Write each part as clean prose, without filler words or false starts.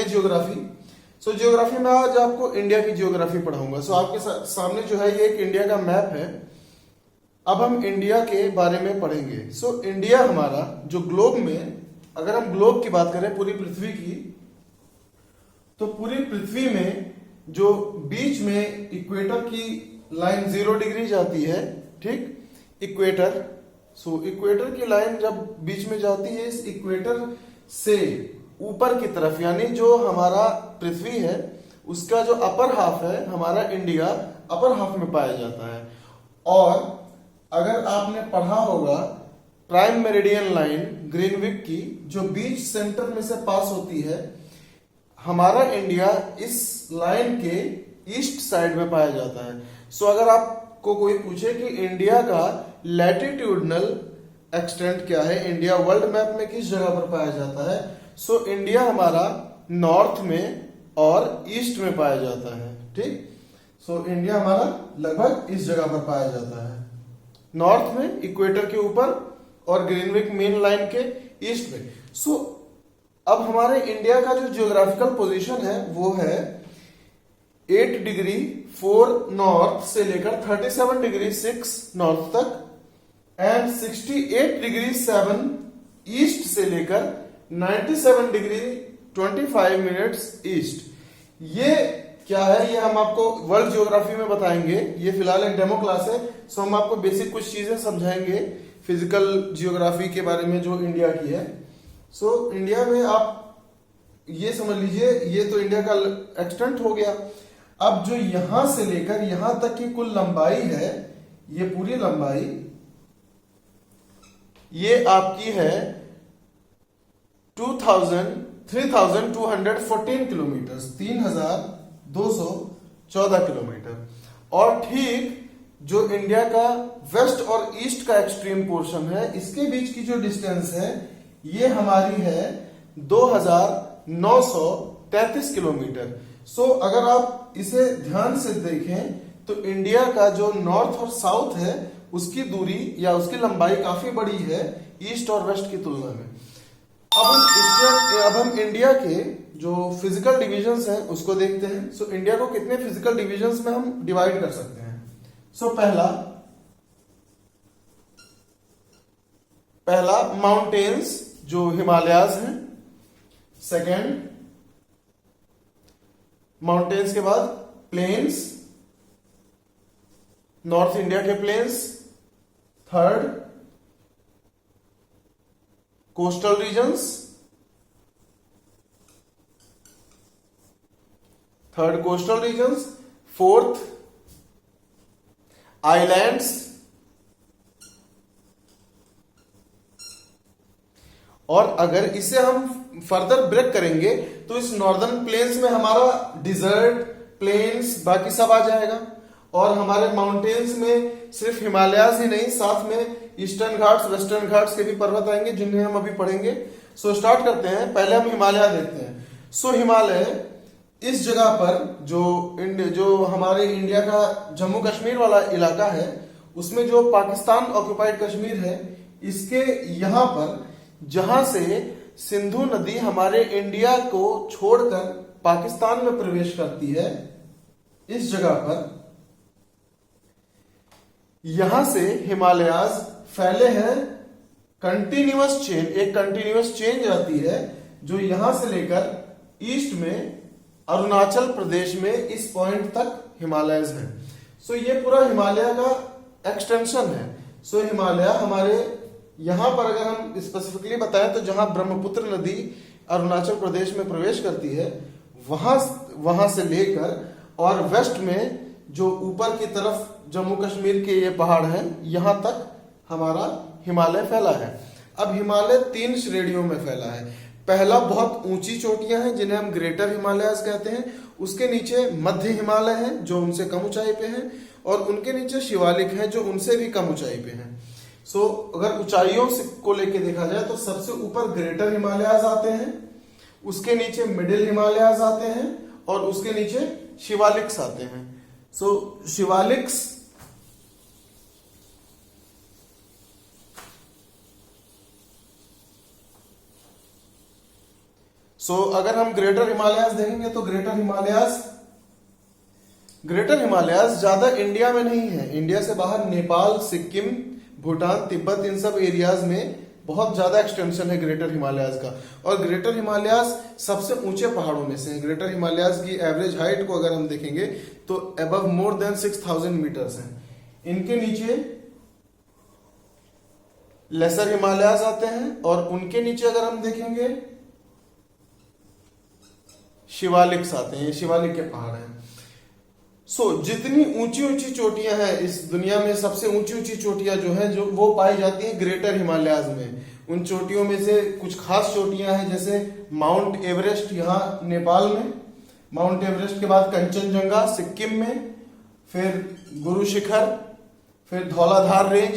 Geography. सो geography में आज आपको इंडिया की जियोग्राफी पढ़ाऊंगा। सो आपके सामने जो है ये एक इंडिया का मैप है। अब हम इंडिया के बारे में पढ़ेंगे। सो इंडिया हमारा जो ग्लोब में, अगर हम ग्लोब की बात करें पूरी पृथ्वी की, तो पूरी पृथ्वी में जो बीच में इक्वेटर की लाइन 0 डिग्री जाती है, ठीक, इक्वेटर। सो इक्वेटर की लाइन जब बीच में जाती है, इस इक्वेटर से ऊपर की तरफ, यानी जो हमारा पृथ्वी है उसका जो अपर हाफ है, हमारा इंडिया अपर हाफ में पाया जाता है। और अगर आपने पढ़ा होगा प्राइम मेरिडियन लाइन ग्रीनविच की, जो बीच सेंटर में से पास होती है, हमारा इंडिया इस लाइन के ईस्ट साइड में पाया जाता है। सो अगर आपको कोई पूछे कि इंडिया का लैटिट्यूडनल एक्सटेंट क्या है, इंडिया वर्ल्ड मैप में किस जगह पर पाया जाता है, सो इंडिया हमारा नॉर्थ में और ईस्ट में पाया जाता है, ठीक। सो इंडिया हमारा लगभग इस जगह पर पाया जाता है, नॉर्थ में इक्वेटर के ऊपर और ग्रीनविच मेन लाइन के ईस्ट में। सो अब हमारे इंडिया का जो जियोग्राफिकल पोजीशन है वो है 8 डिग्री 4 नॉर्थ से लेकर 37 डिग्री 6 नॉर्थ तक एंड 68 डिग्री 7 ईस्ट से लेकर 97 डिग्री 25 मिनट्स ईस्ट। ये क्या है, ये हम आपको वर्ल्ड जियोग्राफी में बताएंगे। ये फिलहाल एक डेमो क्लास है, सो हम आपको बेसिक कुछ चीजें समझाएंगे फिजिकल जियोग्राफी के बारे में जो इंडिया की है। सो इंडिया में आप ये समझ लीजिए, ये तो इंडिया का एक्सटेंट हो गया। अब जो यहां से लेकर यहां तक की कुल लंबाई है, ये पूरी लंबाई ये आपकी है 3214 किलोमीटर, 3214 किलोमीटर। और ठीक जो इंडिया का वेस्ट और ईस्ट का एक्सट्रीम पोर्शन है, इसके बीच की जो डिस्टेंस है ये हमारी है 2933 किलोमीटर। सो अगर आप इसे ध्यान से देखें तो इंडिया का जो नॉर्थ और साउथ है उसकी दूरी या उसकी लंबाई काफी बड़ी है ईस्ट और वेस्ट की तुलना में। अब हम इंडिया के जो फिजिकल डिविजन्स हैं उसको देखते हैं। सो इंडिया को कितने फिजिकल डिविजन्स में हम डिवाइड कर सकते हैं। सो पहला माउंटेन्स जो हिमालयाज हैं, सेकंड माउंटेन्स के बाद प्लेन्स, नॉर्थ इंडिया के plains, third coastal regions, fourth islands, और अगर इसे हम फर्दर ब्रेक करेंगे तो इस नॉर्दर्न प्लेन्स में हमारा डिजर्ट, प्लेन्स, बाकी सब आ जाएगा। और हमारे माउंटेन्स में सिर्फ हिमालयाज ही नहीं, साथ में ईस्टर्न घाट्स, वेस्टर्न घाट्स के भी पर्वत आएंगे जिन्हें हम अभी पढ़ेंगे। सो स्टार्ट करते हैं। पहले हम हिमालय देखते हैं। सो हिमालय इस जगह पर जो हमारे इंडिया का जम्मू कश्मीर वाला इलाका है, उसमें जो पाकिस्तान ऑक्युपाइड कश्मीर है, इसके यहां पर जहां से सिंधु नदी हमारे इंडिया को छोड़कर पाकिस्तान में प्रवेश करती है, इस जगह पर यहां से हिमालयाज फैले हैं। कंटिन्यूअस चेन, एक कंटिन्यूअस चेन जाती है जो यहां से लेकर ईस्ट में अरुणाचल प्रदेश में इस पॉइंट तक हिमालयज हैं। सो ये पूरा हिमालय का एक्सटेंशन है। सो हिमालय हमारे यहां पर अगर हम स्पेसिफिकली बताएं तो जहां ब्रह्मपुत्र नदी अरुणाचल प्रदेश में प्रवेश करती है, वहां से लेकर और वेस्ट में जो ऊपर की तरफ जम्मू कश्मीर के ये पहाड़ हैं, यहां तक हमारा हिमालय फैला है। अब हिमालय 3 श्रेणियों में फैला है। पहला बहुत ऊंची चोटियां हैं जिन्हें हम ग्रेटर हिमालयाज कहते हैं, उसके नीचे मध्य हिमालय हैं जो उनसे कम ऊंचाई पे हैं, और उनके नीचे शिवालिक हैं जो उनसे भी कम ऊंचाई पे हैं। सो अगर ऊंचाइयों को लेके देखा जाए तो सबसे ऊपर ग्रेटर हिमालयाज आते हैं, उसके नीचे मिडिल हिमालयाज आते हैं, और उसके नीचे शिवालिक्स आते हैं। सो शिवालिक्स सो अगर हम ग्रेटर हिमालयाज देखेंगे तो ग्रेटर हिमालयाज ज्यादा इंडिया में नहीं है। इंडिया से बाहर नेपाल, सिक्किम, भूटान, तिब्बत, इन सब एरियाज में बहुत ज्यादा एक्सटेंशन है ग्रेटर हिमालयाज का। और ग्रेटर हिमालयाज सबसे ऊंचे पहाड़ों में से है। ग्रेटर हिमालयाज की एवरेज हाइट को अगर हम देखेंगे तो अबव मोर देन 6000 मीटर्स है। इनके नीचे लेसर हिमालयाज आते हैं और उनके नीचे अगर हम देखेंगे शिवालिक्स आते हैं। ये शिवालिक के पहाड़ हैं। जितनी ऊंची ऊंची चोटियां हैं इस दुनिया में, सबसे ऊंची ऊंची चोटियां जो है जो वो पाई जाती हैं ग्रेटर हिमालयाज में। उन चोटियों में से कुछ खास चोटियां हैं, जैसे माउंट एवरेस्ट यहाँ नेपाल में, माउंट एवरेस्ट के बाद कंचनजंगा सिक्किम में, फिर गुरु शिखर, फिर धौलाधार रेंज।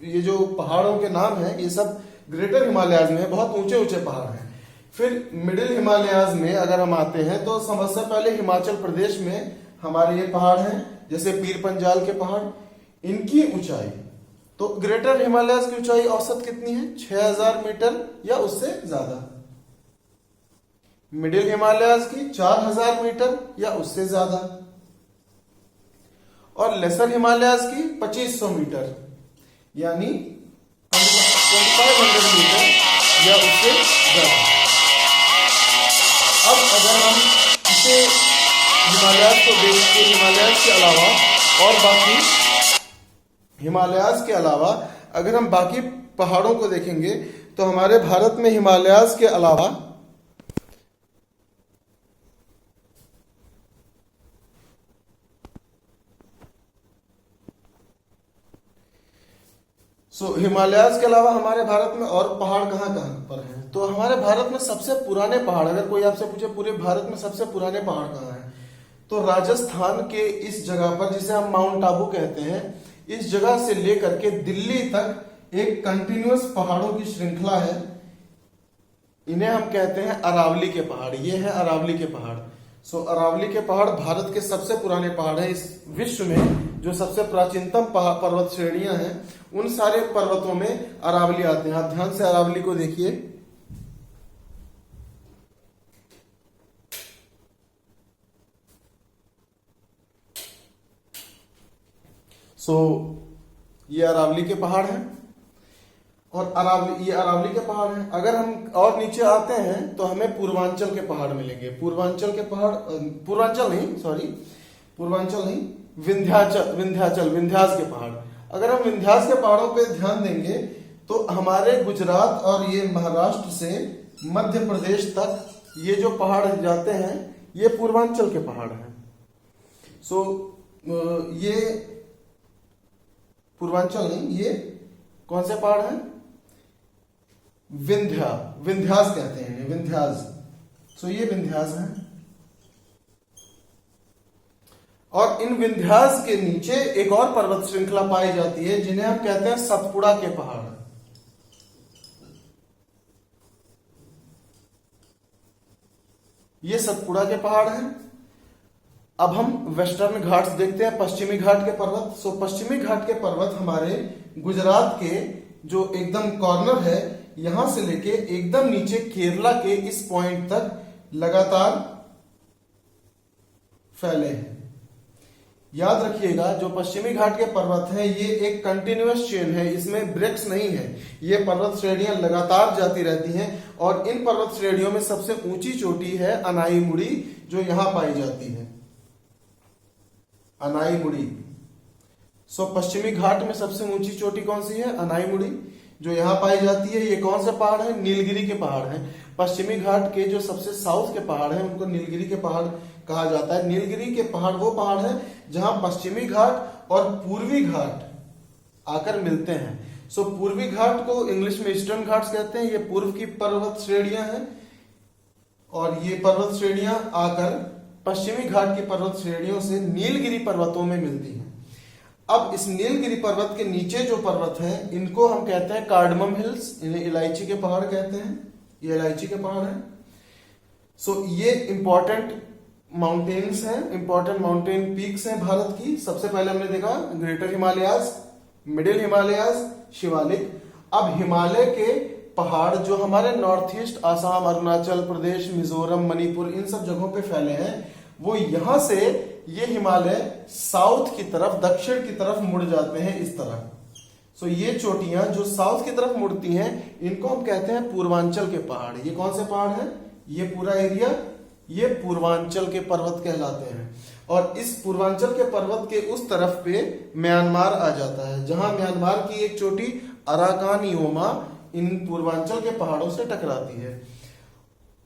ये जो पहाड़ों के नाम हैं ये सब ग्रेटर हिमालयाज में बहुत ऊंचे ऊंचे पहाड़ हैं। फिर मिडिल हिमालयाज में अगर हम आते हैं तो सबसे पहले हिमाचल प्रदेश में हमारे ये पहाड़ हैं, जैसे पीर पंजाल के पहाड़। इनकी ऊंचाई, तो ग्रेटर हिमालयाज की ऊंचाई औसत कितनी है? 6000 मीटर या उससे ज्यादा। मिडिल हिमालयाज की 4000 मीटर या उससे ज्यादा। और लेसर हिमालयाज की 2500 मीटर यानी 2500 मीटर या उससे ज्यादा। अब अगर हम इसे हिमालयाज को देखते, हिमालयाज के अलावा और बाकी हिमालयाज के अलावा अगर हम बाकी पहाड़ों को देखेंगे तो हमारे भारत में हिमालयाज के अलावा हिमालयाज के अलावा हमारे भारत में और पहाड़ कहाँ कहाँ पर हैं? तो हमारे भारत में सबसे पुराने पहाड़, अगर कोई आपसे पूछे पूरे भारत में सबसे पुराने पहाड़ कहाँ हैं, तो राजस्थान के इस जगह पर, जिसे हम माउंट आबू कहते हैं, इस जगह से लेकर के दिल्ली तक एक कंटिन्यूअस पहाड़ों की श्रृंखला है। इन्हें हम कहते हैं अरावली के पहाड़। ये है अरावली के पहाड़। अरावली के पहाड़ भारत के सबसे पुराने पहाड़ हैं। इस विश्व में जो सबसे प्राचीनतम पर्वत श्रेणियां हैं उन सारे पर्वतों में अरावली आते हैं। आप ध्यान से अरावली को देखिए। ये अरावली के पहाड़ हैं और ये अरावली के पहाड़ हैं। अगर हम और नीचे आते हैं तो हमें पूर्वांचल के पहाड़ मिलेंगे। पूर्वांचल नहीं, विंध्यास के पहाड़। अगर हम विंध्यास के पहाड़ों पे ध्यान देंगे तो हमारे गुजरात और ये महाराष्ट्र से मध्य प्रदेश तक ये जो पहाड़ जाते हैं ये पूर्वांचल के पहाड़ हैं। ये पूर्वांचल नहीं, ये कौन से पहाड़ हैं? विंध्यास कहते हैं, विंध्यास। ये विंध्यास हैं। और इन विंध्यास के नीचे एक और पर्वत श्रृंखला पाई जाती है जिन्हें हम कहते हैं सतपुड़ा के पहाड़। ये सतपुड़ा के पहाड़ हैं। अब हम वेस्टर्न घाट्स देखते हैं, पश्चिमी घाट के पर्वत। पश्चिमी घाट के पर्वत हमारे गुजरात के जो एकदम कॉर्नर है, यहां से लेके एकदम नीचे केरला के इस पॉइंट तक लगातार फैले हैं। याद रखिएगा, जो पश्चिमी घाट के पर्वत हैं ये एक कंटिन्यूअस चेन है, इसमें ब्रेक्स नहीं है। ये पर्वत श्रेणियां लगातार जाती रहती हैं और इन पर्वत श्रेणियों में सबसे ऊंची चोटी है अनाईमुड़ी, जो यहां पाई जाती है। अनाईमुड़ी। पश्चिमी घाट में सबसे ऊंची चोटी कौन सी है? अनाईमुड़ी, जो यहां पाई जाती है। ये कौन से पहाड़ है? नीलगिरी के पहाड़ हैं। पश्चिमी घाट के जो सबसे साउथ के पहाड़ हैं उनको नीलगिरी के पहाड़ कहा जाता है। नीलगिरी के पहाड़ वो पहाड़ हैं जहां पश्चिमी घाट और पूर्वी घाट आकर मिलते हैं। पूर्वी घाट को इंग्लिश में ईस्टर्न घाट्स कहते हैं। ये पूर्व की पर्वत श्रेणियां हैं और ये पर्वत श्रेणियां आकर पश्चिमी घाट की पर्वत श्रेणियों से नीलगिरी पर्वतों में मिलती हैं। अब इस नीलगिरी पर्वत के नीचे जो पर्वत हैं इनको हम कहते हैं कार्डमम हिल्स। इन्हें इलायची के पहाड़ कहते हैं। ये इलायची के पहाड़ हैं। ये इंपॉर्टेंट माउंटेन्स हैं, इंपॉर्टेंट माउंटेन पीक्स हैं भारत की। सबसे पहले हमने देखा ग्रेटर हिमालयाज, मिडिल हिमालयाज, शिवालिक। अब हिमालय के पहाड़ जो हमारे नॉर्थ ईस्ट, आसाम, अरुणाचल प्रदेश, मिजोरम, मणिपुर, इन सब जगहों पे फैले हैं, वो यहां से ये हिमालय साउथ की तरफ, दक्षिण की तरफ मुड़ जाते हैं इस तरह। सो ये चोटियां जो साउथ की तरफ मुड़ती हैं, इनको हम कहते हैं पूर्वांचल के पहाड़। ये कौन से पहाड़ हैं? ये पूरा एरिया, ये पूर्वांचल के पर्वत कहलाते हैं। और इस पूर्वांचल के पर्वत के उस तरफ पे म्यांमार आ जाता है, जहां म्यांमार की एक चोटी अराकान योमा इन पूर्वांचल के पहाड़ों से टकराती है।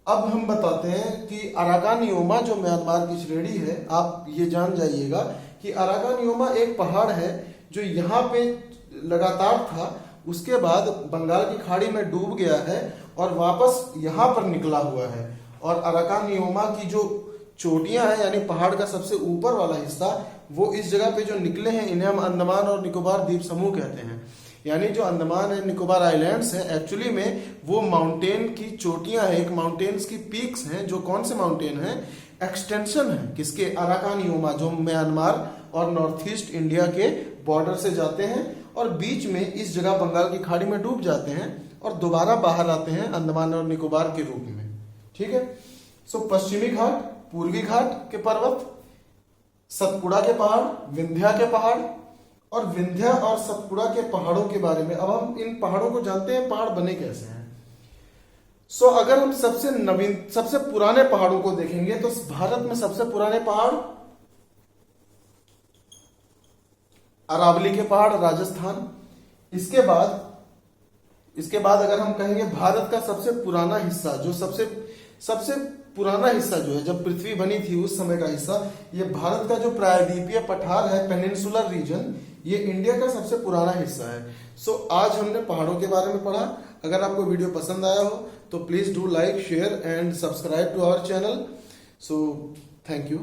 अब हम बताते हैं कि अराकान योमा जो म्यांमार की श्रेणी है, आप ये जान जाइएगा कि अराकान योमा एक पहाड़ है जो यहाँ पे लगातार था, उसके बाद बंगाल की खाड़ी में डूब गया है और वापस यहाँ पर निकला हुआ है। और अराकान योमा की जो चोटियां हैं, यानी पहाड़ का सबसे ऊपर वाला हिस्सा, वो इस जगह पे जो निकले हैं, इन्हें हम अंडमान और निकोबार द्वीप समूह कहते हैं। यानी जो अंडमान एंड निकोबार आइलैंड्स हैं, एक्चुअली में वो माउंटेन की चोटियां हैं, एक माउंटेन्स की पीक्स हैं, जो कौन से माउंटेन हैं? एक्सटेंशन है किसके? अराकान योमा, जो म्यांमार और नॉर्थ ईस्ट इंडिया के बॉर्डर से जाते हैं और बीच में इस जगह बंगाल की खाड़ी में डूब जाते हैं और दोबारा बाहर आते हैं अंडमान और निकोबार के रूप में। ठीक है। सो पश्चिमी घाट, पूर्वी घाट के पर्वत, सतपुड़ा के पहाड़, विंध्या के पहाड़, और विंध्या और सतपुड़ा के पहाड़ों के बारे में अब हम इन पहाड़ों को जानते हैं, पहाड़ बने कैसे हैं। सो अगर हम सबसे नवीन, सबसे पुराने पहाड़ों को देखेंगे तो भारत में सबसे पुराने पहाड़ अरावली के पहाड़, राजस्थान। इसके बाद अगर हम कहेंगे भारत का सबसे पुराना हिस्सा, जो सबसे पुराना हिस्सा जो है, जब पृथ्वी बनी थी उस समय का हिस्सा, ये भारत का जो प्रायद्वीपीय पठार है, पेनिनसुलर रीजन, ये इंडिया का सबसे पुराना हिस्सा है। सो आज हमने पहाड़ों के बारे में पढ़ा। अगर आपको वीडियो पसंद आया हो तो please do like, share and subscribe to our channel. So thank you.